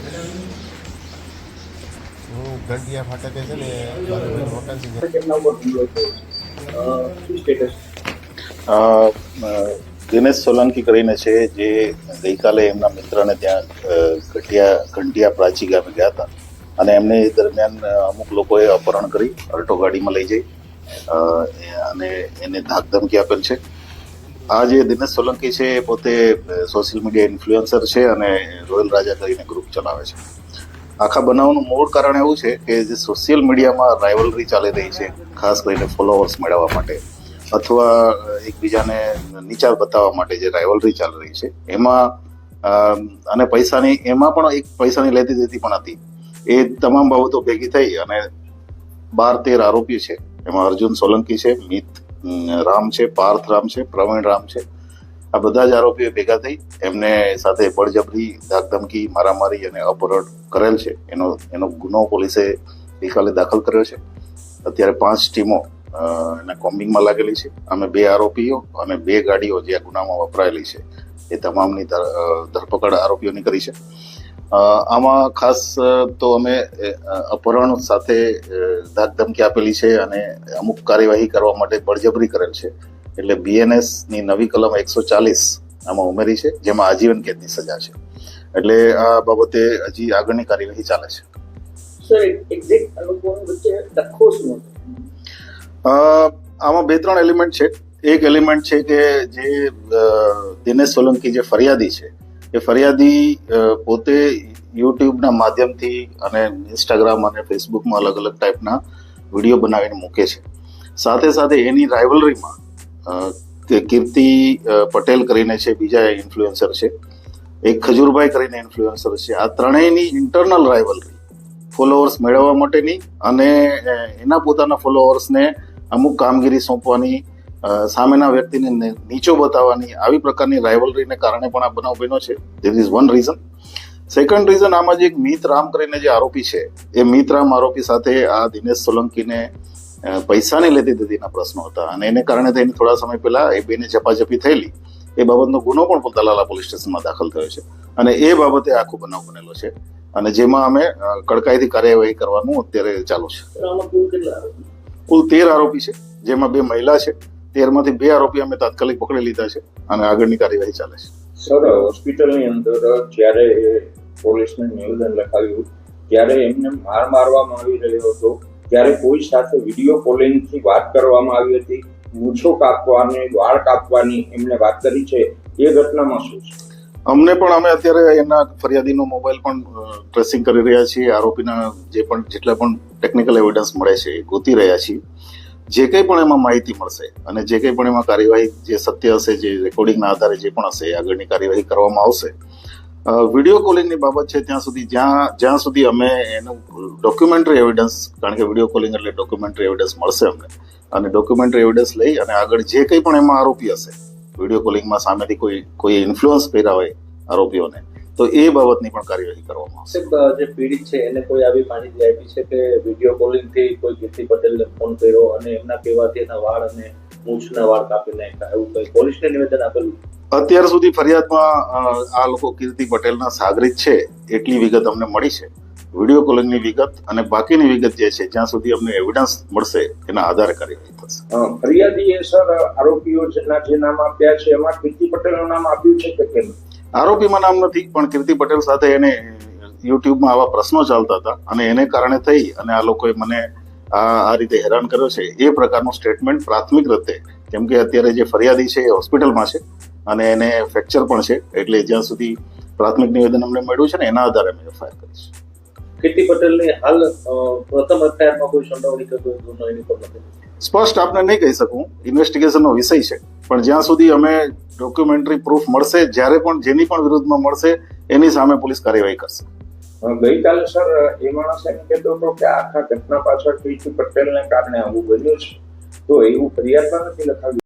હું ઘંટિયા ફાટકે છે ને મારું મકાન છે. કેમના ઉપર હુમલો થયો શું સ્ટેટસ? દિનેશ સોલંકી કરીને છે, જે ગઈકાલે એમના મિત્રને ત્યાં ઘંટિયા પ્રાચી ગામે ગયા હતા અને એમને એ દરમિયાન અમુક લોકોએ અપહરણ કરી અલ્ટો ગાડીમાં લઈ જઈ અને એને ધાકધમકી આપેલ છે. આ જે દિનેશ સોલંકી છે એ પોતે સોશિયલ મીડિયા ઇન્ફ્લુએન્સર છે અને રોયલ રાજા કરીને ગ્રુપ ચલાવે છે. આખા બનાવનું મૂળ કારણ એવું છે કે જે સોશિયલ મીડિયામાં રાઇવલરી ચાલી રહી છે, ખાસ કરીને ફોલોઅર્સ મેળવવા માટે અથવા એકબીજાને નીચા બતાવવા માટે જે રાઇવલરી ચાલી રહી છે એમાં અને એમાં પણ એક પૈસાની લેતી દેતી પણ હતી. એ તમામ બાબતો ભેગી થઈ અને 12-13 આરોપી છે. એમાં અર્જુન સોલંકી છે, મિત રામ છે, પાર્થ રામ છે, પ્રવીણ રામ છે. આ બધા જ આરોપીઓ ભેગા થઈ એમને સાથે બળજબરી, ધાકધમકી, મારામારી અને અપહરણ કરેલ છે. એનો ગુનો પોલીસે ગઈકાલે દાખલ કર્યો છે. અત્યારે 5 ટીમો એના કોમ્બિંગમાં લાગેલી છે. અમે 2 આરોપીઓ અને 2 ગાડીઓ જે આ ગુનામાં વપરાયેલી છે એ તમામની ધરપકડ આરોપીઓની કરી છે. આમાં ખાસ તો અમે અપહરણ સાથે ધાકધમકી આપેલી છે અને અમુક કાર્યવાહી કરવા માટે બળજબરી કરેલ છે. એટલે BNS ની નવી કલમ 140 આમાં ઉમેરી છે, જેમાં આજીવન કેદની સજા છે. એટલે આ બાબતે હજી આગળની કાર્યવાહી ચાલે છે. સર, એક્ઝેક્ટ આ લોકો વચ્ચે ડખો શું હતો? આમાં 2-3 એલિમેન્ટ છે. એક એલિમેન્ટ છે કે જે દિનેશ સોલંકી જે ફરિયાદી છે એ ફરિયાદી પોતે યુટ્યુબના માધ્યમથી અને ઇન્સ્ટાગ્રામ અને ફેસબુકમાં અલગ અલગ ટાઈપના વિડીયો બનાવીને મૂકે છે. સાથે સાથે એની રાઇવલરીમાં કીર્તિ પટેલ કરીને છે, બીજા ઇન્ફ્લુએન્સર છે, એક ખજૂરભાઈ કરીને ઇન્ફ્લુએન્સર છે. આ ત્રણેયની ઇન્ટરનલ રાઇવલરી ફોલોઅર્સ મેળવવા માટેની અને એના પોતાના ફોલોઅર્સને અમુક કામગીરી સોંપવાની, સામેના વ્યક્તિને નીચો બતાવવાની, આવી પ્રકારની રાઇવલરીને કારણે પણ આ બનાવ બન્યો છે. This is one reason. Second reason, આમાં જે એક મિત રામ કરીને જે આરોપી છે એ મિત રામ આરોપી સાથે આ દિનેશ સોલંકીને પૈસાની લેતી દેતીના પ્રશ્નો હતા અને એને કારણે થઈને થોડા સમય પહેલા એ બેને ઝપાઝપી થયેલી. એ બાબતનો ગુનો પણ દલાલા પોલીસ સ્ટેશનમાં દાખલ થયો છે અને એ બાબતે આખો બનાવ બનેલો છે અને જેમાં અમે કડકાઈથી કાર્યવાહી કરવાનું અત્યારે ચાલુ છે. કુલ 13 આરોપી છે, જેમાં 2 મહિલા છે. 13 માંથી 2 આરોપી અમે તાત્કાલિક પકડી લીધા છે અને આગળની કાર્યવાહી ચાલે છે. સર, હોસ્પિટલની અંદર જ્યારે પોલીસને નિવેદન લખાવ્યું ત્યારે એમને મારવામાં આવી રહ્યો હતો, ત્યારે કોઈ સાથે વિડીયો કોલિંગથી વાત કરવામાં આવી હતી, મૂછો કાપવાની, વાળ કાપવાની એમને વાત કરી છે. એ ઘટનામાં શું છે? અમે અત્યારે એના ફરિયાદીનો મોબાઈલ પણ ટ્રેસિંગ કરી રહ્યા છીએ. આરોપીના જેટલા પણ ટેકનિકલ એવિડન્સ મળે છે એ ગોતી રહ્યા છીએ. જે કંઈ પણ એમાં માહિતી મળશે અને જે કંઈ પણ એમાં કાર્યવાહી જે સત્ય હશે, જે રેકોર્ડિંગના આધારે જે પણ હશે, આગળની કાર્યવાહી કરવામાં આવશે. વિડીયો કોલિંગની બાબત છે ત્યાં સુધી જ્યાં સુધી અમે એનું ડોક્યુમેન્ટરી એવિડન્સ, કારણ કે વિડીયો કોલિંગ એટલે ડોક્યુમેન્ટરી એવિડન્સ મળશે અમને, અને ડોક્યુમેન્ટરી એવિડન્સ લઈ અને આગળ જે કંઈ પણ એમાં આરોપી હશે, વિડીયો કોલિંગમાં સામેથી કોઈ ઇન્ફ્લુઅન્સ કર્યા હોય આરોપીઓને, તો એ બાબતની પણ કાર્યવાહી કરવામાં આવશે. જે પીડિત છે એને કોઈ આવી માહિતી આપી છે કે વિડીયો કોલિંગ થી કોઈ કીર્તિ પટેલને ફોન કર્યો અને એમના કહેવાથી એના વાળ અને મૂછના વાળ કાપી નાખ્યા, એવું કોઈ પોલીસને નિવેદન આપેલું? અત્યાર સુધી ફરિયાદમાં આ લોકો કીર્તિ પટેલના સાગરીત છે એટલી વિગત અમને મળી છે. વિડીયો કોલિંગની વિગત અને બાકીની વિગત જે છે, જ્યાં સુધી અમને એવિડન્સ મળશે એના આધારે કાર્યવાહી થશે. ફરિયાદીએ સર આરોપીઓ જે નામ આપ્યા છે એમાં કીર્તિ પટેલનું નામ આપ્યું છે કે કેમ? આરોપીમાં નામ નથી, પણ કીર્તિ પટેલ સાથે એને યુટ્યુબમાં આવા પ્રશ્નો ચાલતા હતા અને એને કારણે થઈ અને આ લોકોએ મને આ રીતે હેરાન કર્યો છે, એ પ્રકારનું સ્ટેટમેન્ટ પ્રાથમિક રીતે, કેમ કે અત્યારે જે ફરિયાદી છે એ હોસ્પિટલમાં છે અને એને ફ્રેક્ચર પણ છે, એટલે જ્યાં સુધી પ્રાથમિક નિવેદન અમને મળ્યું છે ને એના આધારે અમે એફઆઈઆર કરીશું. કીર્તિ પટેલની હાલ પ્રથમ એફઆઈઆરમાં કોઈ સંડોવણી કે કોઈ ગુનો એની પર નથી? સ્પષ્ટ આપને નહીં કહી શકું, ઇન્વેસ્ટિગેશનનો વિષય છે, પણ જ્યાં સુધી અમે ડોક્યુમેન્ટરી પ્રૂફ મળશે, જ્યારે પણ જેની પણ વિરુદ્ધમાં મળશે એની સામે પોલીસ કાર્યવાહી કરશે. ગઈકાલે સર એ માણસ એમ કહેતો હતો કે આખા ઘટના પાછળ કીર્તિ પટેલને કારણે આવું બન્યું છે, તો એવું ફરિયાદમાં નથી લખાવ્યું?